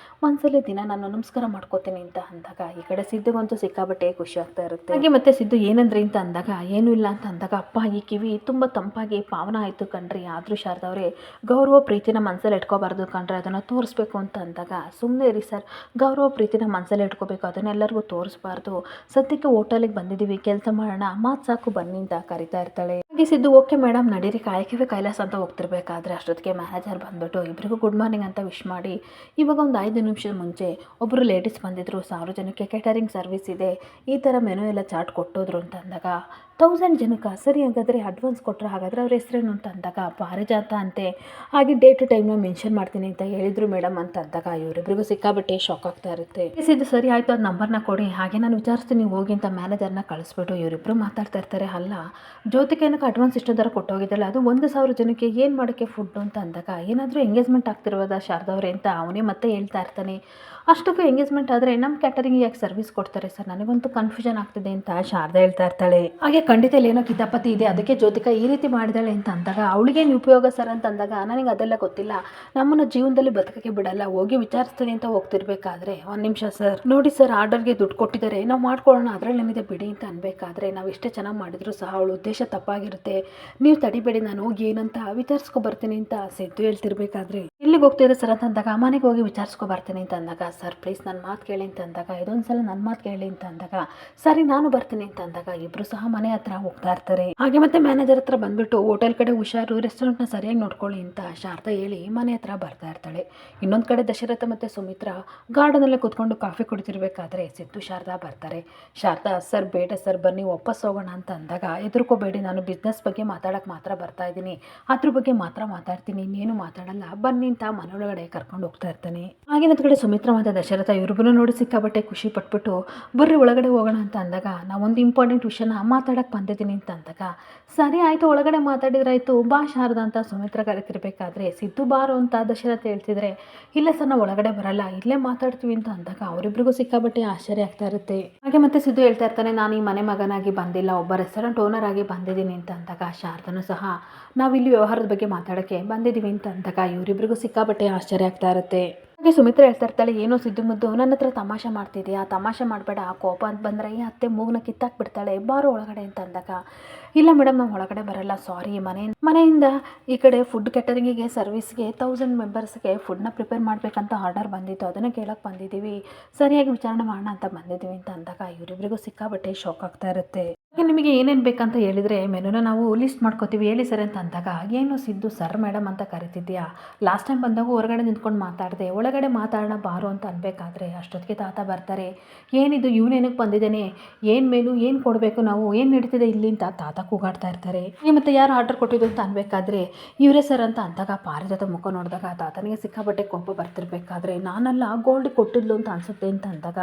ಒಂದ್ಸಲ ದಿನ ನಾನು ನಮಸ್ಕಾರ ಮಾಡ್ಕೋತೀನಿ ಅಂತ ಅಂದಾಗ ಈ ಕಡೆ ಸಿದ್ದುಗಂತೂ ಸಿಕ್ಕಾಬಟ್ಟೆ ಖುಷಿ ಆಗ್ತಾ ಇರುತ್ತೆ. ಹಾಗೆ ಮತ್ತೆ ಸಿದ್ದು ಏನಂದ್ರಿ ಅಂತ ಅಂದಾಗ ಏನೂ ಇಲ್ಲ ಅಂತ ಅಂದಾಗ ಅಪ್ಪ ಈ ಕಿವಿ ತುಂಬ ತಂಪಾಗಿ ಪಾವನ ಆಯಿತು ಕಣ್ರಿ, ಆದರೂ ಶಾರದವ್ರೆ ಗೌರವ ಪ್ರೀತಿನ ಮನಸ್ಸಲ್ಲಿ ಇಟ್ಕೋಬಾರ್ದು ಕಣ್ರಿ, ಅದನ್ನು ತೋರಿಸ್ಬೇಕು ಅಂತ ಅಂದಾಗ ಸುಮ್ಮನೆ ಇರಿ ಸರ್, ಗೌರವ ಪ್ರೀತಿನ ಮನಸ್ಸಲ್ಲಿ ಇಟ್ಕೋಬೇಕು, ಅದನ್ನೆಲ್ಲರಿಗೂ ತೋರಿಸ್ಬಾರ್ದು, ಸದ್ಯಕ್ಕೆ ಹೋಟೆಲಿಗೆ ಬಂದಿದ್ದೀವಿ, ಕೆಲಸ ಮಾಡೋಣ, ಮಾತು ಸಾಕು ಬನ್ನಿ ಅಂತ ಕರಿತಾ ಇರ್ತಾಳೆ. ಹಾಗೆ ಸಿದ್ದು ಓಕೆ ಮೇಡಮ್ ನಡೀರಿ, ಕಾಯಕಿವೆ ಕೈಲಾಸ ಅಂತ ಹೋಗ್ತಿರ್ಬೇಕಾದ್ರೆ ಅಷ್ಟೊತ್ತಿಗೆ ಮ್ಯಾನೇಜರ್ ಬಂದ್ಬಿಟ್ಟು ಇಬ್ಬರಿಗೂ ಗುಡ್ ಮಾರ್ನಿಂಗ್ ಅಂತ ವಿಶ್ ಮಾಡಿ ಇವಾಗ ಒಂದು 5 ನಿಮಿಷದ ಮುಂಚೆ ಒಬ್ಬರು ಲೇಡೀಸ್ ಬಂದಿದ್ರು, 1000 ಜನಕ್ಕೆ ಕೇಟರಿಂಗ್ ಸರ್ವಿಸ್ ಇದೆ, ಈ ಥರ ಮೆನು ಎಲ್ಲ ಚಾರ್ಟ್ ಕೊಟ್ಟೋದ್ರು ಅಂತ ಅಂದಾಗ 1000 ಜನಕ್ಕೆ ಸರಿ, ಹಾಗಾದರೆ ಅಡ್ವಾನ್ಸ್ ಕೊಟ್ಟರೆ ಹಾಗಾದರೆ ಅವ್ರ ಹೆಸರೇನು ಅಂತ ಅಂದಾಗ ಪಾರಿಜಾತ ಅಂತೆ, ಹಾಗೆ ಡೇಟ್ ಟೈಮ್ನ ಮೆನ್ಷನ್ ಮಾಡ್ತೀನಿ ಅಂತ ಹೇಳಿದರು ಮೇಡಮ್ ಅಂತ ಅಂದಾಗ ಇವರಿಬ್ಬರಿಗೂ ಸಿಕ್ಕಾಬಿಟ್ಟೆ ಶಾಕ್ ಆಗ್ತಾ ಇರುತ್ತೆ. ಇದು ಸರಿ ಆಯಿತು, ಅದು ನಂಬರ್ನ ಕೊಡಿ, ಹಾಗೆ ನಾನು ವಿಚಾರಿಸ್ತೀನಿ ಹೋಗಿ ಅಂತ ಮ್ಯಾನೇಜರ್ನ ಕಳಿಸ್ಬಿಟ್ಟು ಇವರಿಬ್ಬರು ಮಾತಾಡ್ತಾ ಇರ್ತಾರೆ. ಅಲ್ಲ ಜ್ಯೋತಿಕೇನಕ್ಕೆ ಅಡ್ವಾನ್ಸ್ ಇಷ್ಟು ಥರ ಕೊಟ್ಟೋಗಿದ್ದಲ್ಲ, ಅದು 1000 ಜನಕ್ಕೆ ಏನು ಮಾಡೋಕ್ಕೆ ಫುಡ್ಡು ಅಂತ ಅಂದಾಗ ಏನಾದರೂ ಎಂಗೇಜ್ಮೆಂಟ್ ಆಗ್ತಿರೋದ ಶಾರದವ್ರೆ ಅಂತ ಅವನೇ ಮತ್ತೆ ಹೇಳ್ತಾ ಇರ್ತಾನೆ. ಅಷ್ಟಕ್ಕೂ ಎಂಗೇಜ್ಮೆಂಟ್ ಆದರೆ ನಮ್ಮ ಕ್ಯಾಟರಿಂಗ್ ಯಾಕೆ ಸರ್ವಿಸ್ ಕೊಡ್ತಾರೆ ಸರ್, ನನಗಂತೂ ಕನ್ಫ್ಯೂಷನ್ ಆಗ್ತಿದೆ ಅಂತ ಶಾರದಾ ಹೇಳ್ತಾ ಇರ್ತಾಳೆ. ಹಾಗೆ ಖಂಡಿತ ಏನೋ ಕಿತಾಪತಿ ಇದೆ, ಅದಕ್ಕೆ ಜ್ಯೋತಿಕಾ ಈ ರೀತಿ ಮಾಡಿದಾಳೆ ಅಂತ ಅಂದಾಗ ಅವಳಿಗೇನು ಉಪಯೋಗ ಸರ್ ಅಂತ ಅಂದಾಗ ನನಗೆ ಅದೆಲ್ಲ ಗೊತ್ತಿಲ್ಲ, ನಮ್ಮನ್ನು ಜೀವನದಲ್ಲಿ ಬದುಕಕ್ಕೆ ಬಿಡಲ್ಲ, ಹೋಗಿ ವಿಚಾರಿಸ್ತೀನಿ ಅಂತ ಹೋಗ್ತಿರ್ಬೇಕಾದ್ರೆ ಒಂದು ನಿಮಿಷ ಸರ್ ನೋಡಿ ಸರ್, ಆರ್ಡರ್ಗೆ ದುಡ್ಡು ಕೊಟ್ಟಿದ್ದಾರೆ, ನಾವು ಮಾಡ್ಕೊಳ್ಳೋಣ, ಅದರಲ್ಲಿ ಏನಿದೆ ಬಿಡಿ ಅಂತ ಅನ್ಬೇಕಾದ್ರೆ ನಾವು ಎಷ್ಟೇ ಚೆನ್ನಾಗಿ ಮಾಡಿದ್ರು ಸಹ ಅವಳು ಉದ್ದೇಶ ತಪ್ಪಾಗಿರುತ್ತೆ, ನೀವು ತಡಿಬೇಡಿ, ನಾನು ಹೋಗಿ ಏನಂತ ವಿಚಾರಿಸ್ಕೊ ಬರ್ತೀನಿ ಅಂತ ಸಿದ್ದು ಹೇಳ್ತಿರ್ಬೇಕಾದ್ರೆ ಎಲ್ಲಿಗೆ ಹೋಗ್ತಿದ್ರೆ ಸರ್ ಅಂತ ಅಂದಾಗ ಮನೆಗೆ ಹೋಗಿ ವಿಚಾರಿಸ್ಕೊ ಬರ್ತೀನಿ ಅಂತ ಅಂದಾಗ ಸರ್ ಪ್ಲೀಸ್ ನನ್ನ ಮಾತು ಕೇಳಿ ಅಂತ ಅಂದಾಗ ಇದೊಂದು ಸಲ ನನ್ನ ಮಾತು ಕೇಳಿ ಅಂತ ಅಂದಾಗ ಸರಿ ನಾನು ಬರ್ತೀನಿ ಅಂತ ಅಂದಾಗ ಇಬ್ಬರು ಸಹ ಮನೆ ಹತ್ರ ಹೋಗ್ತಾ ಇರ್ತಾರೆ. ಹಾಗೆ ಮತ್ತೆ ಮ್ಯಾನೇಜರ್ ಹತ್ರ ಬಂದ್ಬಿಟ್ಟು ಹೋಟೆಲ್ ಕಡೆ ಹುಷಾರು, ರೆಸ್ಟೋರೆಂಟ್ನ ಸರಿಯಾಗಿ ನೋಡ್ಕೊಳ್ಳಿ ಅಂತ ಶಾರದಾ ಹೇಳಿ ಮನೆ ಹತ್ರ ಬರ್ತಾ ಇರ್ತಾಳೆ. ಇನ್ನೊಂದು ಕಡೆ ದಶರಥ ಮತ್ತು ಸುಮಿತ್ರಾ ಗಾರ್ಡನಲ್ಲೇ ಕೂತ್ಕೊಂಡು ಕಾಫಿ ಕುಡಿತಿರ್ಬೇಕಾದ್ರೆ ಸಿದ್ದು ಶಾರದಾ ಬರ್ತಾರೆ. ಶಾರದಾ ಸರ್ ಬೇಡ ಸರ್ ಬನ್ನಿ ವಾಪಸ್ ಹೋಗೋಣ ಅಂತ ಅಂದಾಗ ಎದುರ್ಕೋಬೇಡಿ, ನಾನು ಬಿಸ್ನೆಸ್ ಬಗ್ಗೆ ಮಾತಾಡೋಕ್ಕೆ ಮಾತ್ರ ಬರ್ತಾ ಇದ್ದೀನಿ, ಅದ್ರ ಬಗ್ಗೆ ಮಾತ್ರ ಮಾತಾಡ್ತೀನಿ, ಇನ್ನೇನು ಮಾತಾಡಲ್ಲ, ಬನ್ನಿ ಅಂತ ಮನೆಯೊಳಗಡೆ ಕರ್ಕೊಂಡು ಹೋಗ್ತಾ ಇರ್ತಾನೆ. ಹಾಗೇನ ಕಡೆ ಸುಮಿತ್ರಾ ಮತ್ತು ದಶರಥ ಇವ್ರಿಬ್ಬರು ನೋಡಿ ಸಿಕ್ಕಾಬಟ್ಟೆ ಖುಷಿ ಪಟ್ಬಿಟ್ಟು ಬರ್ರಿ ಒಳಗಡೆ ಹೋಗೋಣ ಅಂತ ಅಂದಾಗ ನಾವೊಂದು ಇಂಪಾರ್ಟೆಂಟ್ ವಿಷಯನ ಮಾತಾಡಕ್ಕೆ ಬಂದಿದ್ದೀನಿ ಅಂತ ಅಂದಾಗ ಸರಿ ಆಯಿತು ಒಳಗಡೆ ಮಾತಾಡಿದ್ರಾಯ್ತು ಬಾ ಶಾರದಾ ಅಂತ ಸುಮಿತ್ರಾ ಕರಿತಿರ್ಬೇಕಾದ್ರೆ ಸಿದ್ದು ಬಾರು ಅಂತ ದಶರಥ ಹೇಳ್ತಿದ್ರೆ ಇಲ್ಲ ಸರ್ ನಾವು ಒಳಗಡೆ ಬರಲ್ಲ ಇಲ್ಲೇ ಮಾತಾಡ್ತೀವಿ ಅಂತ ಅಂದಾಗ ಅವರಿಬ್ರಿಗೂ ಸಿಕ್ಕಾಬಟ್ಟೆ ಆಶ್ಚರ್ಯ ಆಗ್ತಾ ಇರುತ್ತೆ. ಹಾಗೆ ಮತ್ತೆ ಸಿದ್ದು ಹೇಳ್ತಾ ಇರ್ತಾನೆ ನಾನು ಈ ಮನೆ ಮಗನಾಗಿ ಬಂದಿಲ್ಲ ಒಬ್ಬ ರೆಸ್ಟೋರೆಂಟ್ ಓನರ್ ಆಗಿ ಬಂದಿದ್ದೀನಿ ಅಂತ ಅಂದಾಗ ಶಾರದನು ಸಹ ನಾವಿಲ್ಲಿ ವ್ಯವಹಾರದ ಬಗ್ಗೆ ಮಾತಾಡೋಕ್ಕೆ ಬಂದಿದ್ದೀವಿ ಅಂತ ಅಂದಾಗ ಇವರಿಬ್ರಿಗೂ ಸಿಕ್ಕಾಬಟ್ಟೆ ಆಶ್ಚರ್ಯ ಆಗ್ತಾ ಇರುತ್ತೆ. ಹಾಗೆ ಸುಮಿತ್ರಾ ಹೇಳ್ತಾ ಇರ್ತಾಳೆ ಏನೋ ಸಿದ್ದು ಮುದ್ದು ನನ್ನ ಹತ್ರ ತಮಾಷೆ ಮಾಡ್ತಿದ್ಯಾ ತಮಾಷೆ ಮಾಡಬೇಡ ಕೋಪ ಅಂತ ಬಂದರೆ ಈ ಅತ್ತೆ ಮೂಗನ ಕಿತ್ತಾಕ್ಬಿಡ್ತಾಳೆ ಬಾರೋ ಒಳಗಡೆ ಅಂತ ಅಂದಾಗ ಇಲ್ಲ ಮೇಡಮ್ ನಾವು ಒಳಗಡೆ ಬರಲ್ಲ ಸಾರಿ ಮನೆಯಿಂದ ಈ ಕಡೆ ಫುಡ್ ಕ್ಯಾಟರಿಂಗಿಗೆ ಸರ್ವಿಸ್ಗೆ 1000 ಮೆಂಬರ್ಸ್ಗೆ ಫುಡ್ನ ಪ್ರಿಪೇರ್ ಮಾಡಬೇಕಂತ ಆರ್ಡರ್ ಬಂದಿತ್ತು ಅದನ್ನು ಕೇಳೋಕ್ಕೆ ಬಂದಿದ್ದೀವಿ ಸರಿಯಾಗಿ ವಿಚಾರಣೆ ಮಾಡೋಣ ಅಂತ ಬಂದಿದ್ದೀವಿ ಅಂತ ಅಂದಾಗ ಇವರಿಬ್ರಿಗೂ ಸಿಕ್ಕಾಬಟ್ಟೆ ಶಾಕ್ ಆಗ್ತಾ ಇರುತ್ತೆ. ಹಾಗೆ ನಿಮಗೆ ಏನೇನು ಬೇಕಂತ ಹೇಳಿದರೆ ಮೆನುನ ನಾವು ಲಿಸ್ಟ್ ಮಾಡ್ಕೋತೀವಿ ಹೇಳಿ ಸರ್ ಅಂತ ಅಂದಾಗ ಏನು ಸಿದ್ದು ಸರ್ ಮೇಡಮ್ ಅಂತ ಕರಿತಿದ್ಯಾ ಲಾಸ್ಟ್ ಟೈಮ್ ಬಂದಾಗ ಹೊರಗಡೆ ನಿಂತ್ಕೊಂಡು ಮಾತಾಡಿದೆ ಒಳಗಡೆ ಮಾತಾಡೋಣ ಬಾರು ಅಂತ ಅನ್ಬೇಕಾದ್ರೆ ಅಷ್ಟೊತ್ತಿಗೆ ತಾತ ಬರ್ತಾರೆ ಏನಿದು ಇವನೇನಕ್ಕೆ ಬಂದಿದ್ದೇನೆ ಏನು ಮೆನು ಏನು ಕೊಡಬೇಕು ನಾವು ಏನು ನಡೀತಿದೆ ಇಲ್ಲಿ ಅಂತ ತಾತ ಕೂಗಾಡ್ತಾ ಇರ್ತಾರೆ. ಮತ್ತು ಯಾರು ಆರ್ಡರ್ ಕೊಟ್ಟಿದ್ದು ಅಂತ ಅನ್ಬೇಕಾದ್ರೆ ಇವರೇ ಸರ್ ಅಂತ ಅಂದಾಗ ಪಾರಿಜಾತ ಮುಖ ನೋಡಿದಾಗ ತಾತನಿಗೆ ಸಿಕ್ಕಾಬಟ್ಟೆ ಕೋಪ ಬರ್ತಿರ್ಬೇಕಾದ್ರೆ ನಾನಲ್ಲ ಗೋಲ್ಡ್ ಕೊಟ್ಟಿದ್ಲು ಅಂತ ಅನ್ಸುತ್ತೆ ಅಂತ ಅಂದಾಗ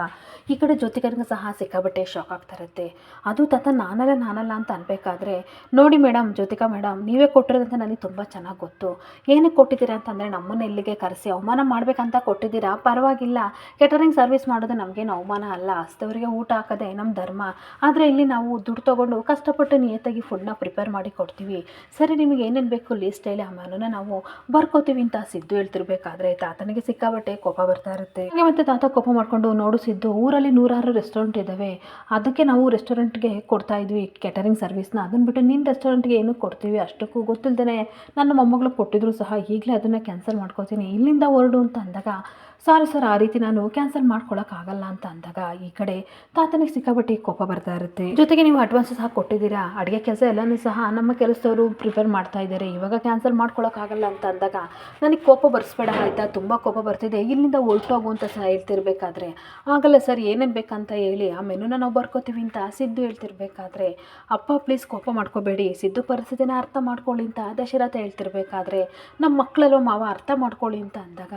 ಈ ಕಡೆ ಜೊತೆಗರಿಗೆ ಸಹ ಸಿಕ್ಕಾಬಟ್ಟೆ ಶಾಕ್ ಆಗ್ತಾ ಇರುತ್ತೆ. ಅದು ತಾತ ನಾನಲ್ಲ ಅಂತ ಅನ್ಬೇಕಾದ್ರೆ ನೋಡಿ ಮೇಡಮ್ ಜ್ಯೋತಿಕಾ ಮೇಡಮ್ ನೀವೇ ಕೊಟ್ಟಿರೋದಂತ ನನಗೆ ತುಂಬ ಚೆನ್ನಾಗಿ ಗೊತ್ತು ಏನಕ್ಕೆ ಕೊಟ್ಟಿದ್ದೀರಾ ಅಂತಂದರೆ ನಮ್ಮನ್ನು ಇಲ್ಲಿಗೆ ಕರೆಸಿ ಅವಮಾನ ಮಾಡಬೇಕಂತ ಕೊಟ್ಟಿದ್ದೀರಾ ಪರವಾಗಿಲ್ಲ ಕೇಟರಿಂಗ್ ಸರ್ವಿಸ್ ಮಾಡೋದು ನಮಗೇನು ಅವಮಾನ ಅಲ್ಲ ಹಸ್ತವರಿಗೆ ಊಟ ಹಾಕೋದೆ ನಮ್ಮ ಧರ್ಮ ಆದರೆ ಇಲ್ಲಿ ನಾವು ದುಡ್ಡು ತೊಗೊಂಡು ಕಷ್ಟಪಟ್ಟು ನಿಯತ್ತಾಗಿ ಫುಡ್ನ ಪ್ರಿಪೇರ್ ಮಾಡಿ ಕೊಡ್ತೀವಿ ಸರಿ ನಿಮಗೆ ಏನೇನು ಬೇಕು ಲೀಸ್ಟ್ ಹೇಳಿ ಆ ಮೆನುನ ನಾವು ಬರ್ಕೋತೀವಿ ಅಂತ ಸಿದ್ದು ಹೇಳ್ತಿರ್ಬೇಕಾದ್ರೆ ತಾತನಿಗೆ ಸಿಕ್ಕಾಬಟ್ಟೆ ಕೋಪ ಬರ್ತಾ ಇರುತ್ತೆ. ಹಾಗೆ ಮತ್ತೆ ತಾತ ಕೋಪ ಮಾಡಿಕೊಂಡು ನೋಡು ಸಿದ್ದು ಊರಲ್ಲಿ 100 ರೆಸ್ಟೋರೆಂಟ್ ಇದ್ದಾವೆ ಅದಕ್ಕೆ ನಾವು ರೆಸ್ಟೋರೆಂಟ್ಗೆ ಕೊಡ್ತಾ ಇದ್ವಿ ಕ್ಯಾಟರಿಂಗ್ ಸರ್ವಿಸ್ನ ಅದನ್ನು ಬಿಟ್ಟು ನಿನ್ನ ರೆಸ್ಟೋರೆಂಟ್ಗೆ ಏನೂ ಕೊಡ್ತೀವಿ ಅಷ್ಟಕ್ಕೂ ಗೊತ್ತಿಲ್ಲದೇ ನನ್ನ ಮೊಮ್ಮಗಳು ಕೊಟ್ಟಿದ್ರು ಸಹ ಈಗಲೇ ಅದನ್ನು ಕ್ಯಾನ್ಸಲ್ ಮಾಡ್ಕೋತೀನಿ ಇಲ್ಲಿಂದ ಹೊರಡು ಅಂತ ಅಂದಾಗ ಸಾರಿ ಸರ್ ಆ ರೀತಿ ನಾನು ಕ್ಯಾನ್ಸಲ್ ಮಾಡ್ಕೊಳಕ್ಕಾಗಲ್ಲ ಅಂತ ಅಂದಾಗ ಈ ಕಡೆ ತಾತನಿಗೆ ಸಿಕ್ಕಾಬಟ್ಟೆ ಕೋಪ ಬರ್ತಾ ಇರುತ್ತೆ. ಜೊತೆಗೆ ನೀವು ಅಡ್ವಾನ್ಸ್ ಸಹ ಕೊಟ್ಟಿದ್ದೀರಾ ಅಡುಗೆ ಕೆಲಸ ಎಲ್ಲನೂ ಸಹ ನಮ್ಮ ಕೆಲಸದವರು ಪ್ರಿಪೇರ್ ಮಾಡ್ತಾ ಇದ್ದಾರೆ ಇವಾಗ ಕ್ಯಾನ್ಸಲ್ ಮಾಡ್ಕೊಳಕ್ಕಾಗಲ್ಲ ಅಂತ ಅಂದಾಗ ನನಗೆ ಕೋಪ ಬರ್ಸ್ಬೇಡ ಆಯಿತಾ ತುಂಬ ಕೋಪ ಬರ್ತಿದೆ ಇಲ್ಲಿಂದ ಹೊರಟೋಗು ಅಂತ ಸಹ ಹೇಳ್ತಿರ್ಬೇಕಾದ್ರೆ ಆಗಲ್ಲ ಸರ್ ಏನೇನು ಬೇಕಂತ ಹೇಳಿ ಆ ಮೆನುನ ನಾವು ಬರ್ಕೋತೀವಿ ಅಂತ ಸಿದ್ದು ಹೇಳ್ತಿರ್ಬೇಕಾದ್ರೆ ಅಪ್ಪ ಪ್ಲೀಸ್ ಕೋಪ ಮಾಡ್ಕೋಬೇಡಿ ಸಿದ್ದು ಪರಿಸ್ಥಿತಿನ ಅರ್ಥ ಮಾಡ್ಕೊಳ್ಳಿ ಅಂತ ದಶರಥ ಹೇಳ್ತಿರ್ಬೇಕಾದ್ರೆ ನಮ್ಮ ಮಕ್ಕಳಲ್ಲೋ ಮಾವ ಅರ್ಥ ಮಾಡ್ಕೊಳ್ಳಿ ಅಂತ ಅಂದಾಗ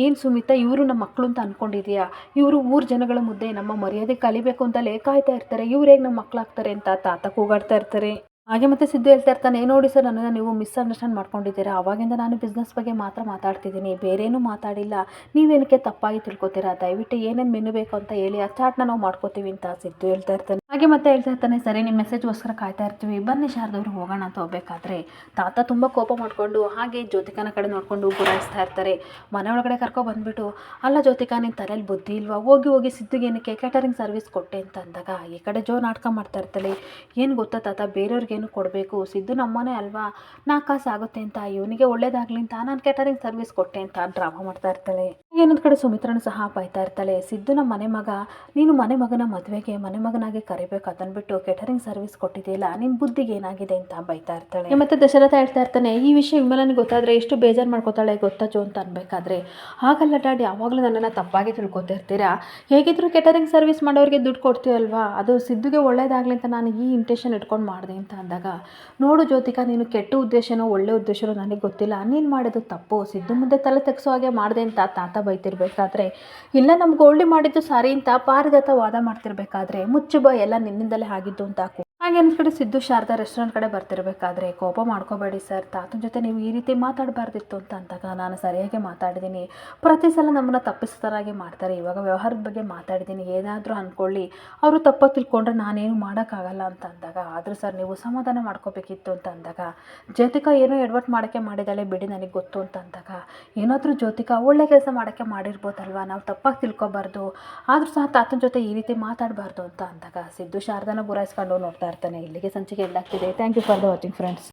ಏನು ಸುಮಿತಾ ಇವರು ನಮ್ಮ ಮಕ್ಕಳು ಅಂತ ಅಂದ್ಕೊಂಡಿದ್ಯಾ ಇವರು ಊರು ಜನಗಳ ಮುದ್ದೆ ನಮ್ಮ ಮರ್ಯಾದೆ ಕಲಿಬೇಕು ಅಂತಲೇ ಕಾಯ್ತಾ ಇರ್ತಾರೆ ಇವ್ರು ಹೇಗೆ ನಮ್ಮ ಮಕ್ಕಳಾಗ್ತಾರೆ ಅಂತ ತಾತ ಕೂಗಾಡ್ತಾ ಇರ್ತಾರೆ. ಹಾಗೆ ಮತ್ತೆ ಸಿದ್ದು ಹೇಳ್ತಾ ಇರ್ತಾನೆ ನೋಡಿ ಸರ್ ನನ್ನನ್ನು ನೀವು ಮಿಸ್ಅಂಡರ್ಸ್ಟ್ಯಾಂಡ್ ಮಾಡ್ಕೊಂಡಿದ್ದೀರಾ ಅವಾಗಿಂದ ನಾನು ಬಿಸ್ನೆಸ್ ಬಗ್ಗೆ ಮಾತ್ರ ಮಾತಾಡ್ತಿದ್ದೀನಿ ಬೇರೇನೂ ಮಾತಾಡಿಲ್ಲ ನೀವೇನಕ್ಕೆ ತಪ್ಪಾಗಿ ತಿಳ್ಕೊತೀರಾ ದಯವಿಟ್ಟು ಏನೇನು ಮೆನು ಬೇಕು ಅಂತ ಹೇಳಿ ಆ ಚಾಟ್ನ ನಾವು ಮಾಡ್ಕೋತೀವಿ ಅಂತ ಸಿದ್ದು ಹೇಳ್ತಾ ಇರ್ತಾನೆ. ಹಾಗೆ ಮತ್ತೆ ಹೇಳ್ತಾ ಇರ್ತಾನೆ ಸರಿ ನಿಮ್ಮ ಮೆಸೇಜ್ಗೋಸ್ಕರ ಕಾಯ್ತಾ ಇರ್ತೀವಿ ಬನ್ನಿ ಶಾರದವ್ರು ಹೋಗೋಣ ಅಂತ ಹೋಗ್ಬೇಕಾದ್ರೆ ತಾತ ತುಂಬ ಕೋಪ ಮಾಡಿಕೊಂಡು ಹಾಗೆ ಜ್ಯೋತಿಕಾನ ಕಡೆ ನೋಡಿಕೊಂಡು ಗುರಾಯಿಸ್ತಾ ಇರ್ತಾರೆ. ಮನೆ ಒಳಗಡೆ ಬಂದುಬಿಟ್ಟು ಅಲ್ಲ ಜ್ಯೋತಿಕಾ ನಿನ್ನ ತಲೆಯಲ್ಲಿ ಬುದ್ಧಿ ಇಲ್ವಾ ಹೋಗಿ ಸಿದ್ದುಗೆ ಏನಕ್ಕೆ ಕ್ಯಾಟರಿಂಗ್ ಸರ್ವಿಸ್ ಕೊಟ್ಟೆ ಅಂತ ಅಂದಾಗ ಈ ಕಡೆ ಜೋ ನಾಟಕ ಮಾಡ್ತಾ ಇರ್ತಾಳೆ ಏನು ಗೊತ್ತಾ ತಾತ ಬೇರೆಯವ್ರಿಗೆ ಏನು ಕೊಡಬೇಕು ಸಿದ್ದು ನಮ್ಮನೆ ಅಲ್ವಾ 4 ಕಾಸು ಆಗುತ್ತೆ ಅಂತ ಇವನಿಗೆ ಒಳ್ಳೇದಾಗಲಿ ಅಂತ ನಾನು ಕ್ಯಾಟರಿಂಗ್ ಸರ್ವಿಸ್ ಕೊಟ್ಟೆ ಅಂತ ಡ್ರಾಮಾ ಮಾಡ್ತಾ ಇರ್ತಾಳೆ. ಇನ್ನೊಂದು ಕಡೆ ಸುಮಿತ್ರನು ಸಹ ಬೈತಾ ಇರ್ತಾಳೆ ಸಿದ್ದು ನಮ್ಮ ಮನೆ ಮಗ ನೀನು ಮನೆ ಮಗನ ಮದುವೆಗೆ ಮನೆ ಮಗನಾಗಿ ಕರಿಬೇಕು ಅದನ್ನು ಬಿಟ್ಟು ಕ್ಯಾಟರಿಂಗ್ ಸರ್ವಿಸ್ ಕೊಟ್ಟಿದೆಯಲ್ಲ ನಿನ್ನ ಬುದ್ಧಿಗೆ ಏನಾಗಿದೆ ಅಂತ ಬೈತಾ ಇರ್ತಾಳೆ. ಮತ್ತೆ ದಶರಥ ಹೇಳ್ತಾ ಇರ್ತಾನೆ ಈ ವಿಷಯ ವಿಮಲನಿಗೆ ಗೊತ್ತಾದರೆ ಎಷ್ಟು ಬೇಜಾರು ಮಾಡ್ಕೋತಾಳೆ ಗೊತ್ತಾ ಜೋ ಅಂತ ಅನ್ಬೇಕಾದ್ರೆ ಹಾಗಲ್ಲ ಡ್ಯಾಡಿ ಯಾವಾಗಲೂ ನನ್ನನ್ನು ತಪ್ಪಾಗಿ ತಿಳ್ಕೊತಿರ್ತೀರಾ ಹೇಗಿದ್ರು ಕ್ಯಾಟರಿಂಗ್ ಸರ್ವಿಸ್ ಮಾಡೋರಿಗೆ ದುಡ್ಡು ಕೊಡ್ತೀವಲ್ವಾ ಅದು ಸಿದ್ದುಗೆ ಒಳ್ಳೇದಾಗಲಿ ಅಂತ ನಾನು ಈ ಇಂಟೆನ್ಷನ್ ಇಟ್ಕೊಂಡು ಮಾಡಿದೆ ಅಂತ ಅಂದಾಗ ನೋಡು ಜ್ಯೋತಿಕಾ ನೀನು ಕೆಟ್ಟ ಉದ್ದೇಶನೋ ಒಳ್ಳೆ ಉದ್ದೇಶನೋ ನನಗೆ ಗೊತ್ತಿಲ್ಲ ನೀನು ಮಾಡೋದು ತಪ್ಪು ಸಿದ್ದು ಮುಂದೆ ತಲೆ ತೆಗ್ಸೋ ಹಾಗೆ ಮಾಡಿದೆ ಅಂತ ತಾತ ಬೈತಿರ್ಬೇಕಾದ್ರೆ ಇಲ್ಲ ನಮ್ಗೆ ಒಳ್ಳೆ ಮಾಡಿದ್ದು ಸಾರಿ ಅಂತ ಪಾರಿಜಾತ ವಾದ ಮಾಡ್ತಿರ್ಬೇಕಾದ್ರೆ ಮುಚ್ಚು ಬಾ ಎಲ್ಲ ನಿನ್ನಿಂದಲೇ ಆಗಿದ್ದು ಅಂತ ಹಾಗೆ ಒಂದು ಕಡೆ ಸಿದ್ದು ಶಾರದಾ ರೆಸ್ಟೋರೆಂಟ್ ಕಡೆ ಬರ್ತಿರ್ಬೇಕಾದ್ರೆ ಕೋಪ ಮಾಡ್ಕೋಬೇಡಿ ಸರ್ ತಾತನ ಜೊತೆ ನೀವು ಈ ರೀತಿ ಮಾತಾಡಬಾರ್ದಿತ್ತು ಅಂತ ಅಂದಾಗ ನಾನು ಸರಿಯಾಗಿ ಮಾತಾಡಿದ್ದೀನಿ ಪ್ರತಿ ಸಲ ನಮ್ಮನ್ನು ತಪ್ಪಿಸ್ತಾರಾಗಿ ಮಾಡ್ತಾರೆ ಇವಾಗ ವ್ಯವಹಾರದ ಬಗ್ಗೆ ಮಾತಾಡಿದ್ದೀನಿ ಏನಾದರೂ ಅಂದ್ಕೊಳ್ಳಿ ಅವರು ತಪ್ಪಾಗಿ ತಿಳ್ಕೊಂಡ್ರೆ ನಾನೇನು ಮಾಡೋಕ್ಕಾಗಲ್ಲ ಅಂತ ಅಂದಾಗ ಆದರೂ ಸರ್ ನೀವು ಸಮಾಧಾನ ಮಾಡ್ಕೋಬೇಕಿತ್ತು ಅಂತ ಅಂದಾಗ ಜ್ಯೋತಿಕಾ ಏನೋ ಎಡವಟ್ಟು ಮಾಡೋಕ್ಕೆ ಮಾಡಿದಾಳೆ ಬಿಡಿ ನನಗೆ ಗೊತ್ತು ಅಂತ ಅಂದಾಗ ಏನಾದರೂ ಜ್ಯೋತಿಕಾ ಒಳ್ಳೆ ಕೆಲಸ ಮಾಡೋಕ್ಕೆ ಮಾಡಿರ್ಬೋದಲ್ವಾ ನಾವು ತಪ್ಪಾಗಿ ತಿಳ್ಕೊಬಾರ್ದು ಆದರೂ ಸಹ ತಾತನ ಜೊತೆ ಈ ರೀತಿ ಮಾತಾಡಬಾರ್ದು ಅಂತ ಅಂದಾಗ ಸಿದ್ದು ಶಾರದಾನ ಗುರಾಯಿಸ್ಕೊಂಡು ನೋಡ್ತಾ ಇರ್ತಾನೆ. ಇಲ್ಲಿಗೆ ಸಂಚಿಕೆ ಎಲ್ಲಾಗ್ತಿದೆ. Thank you for the watching friends.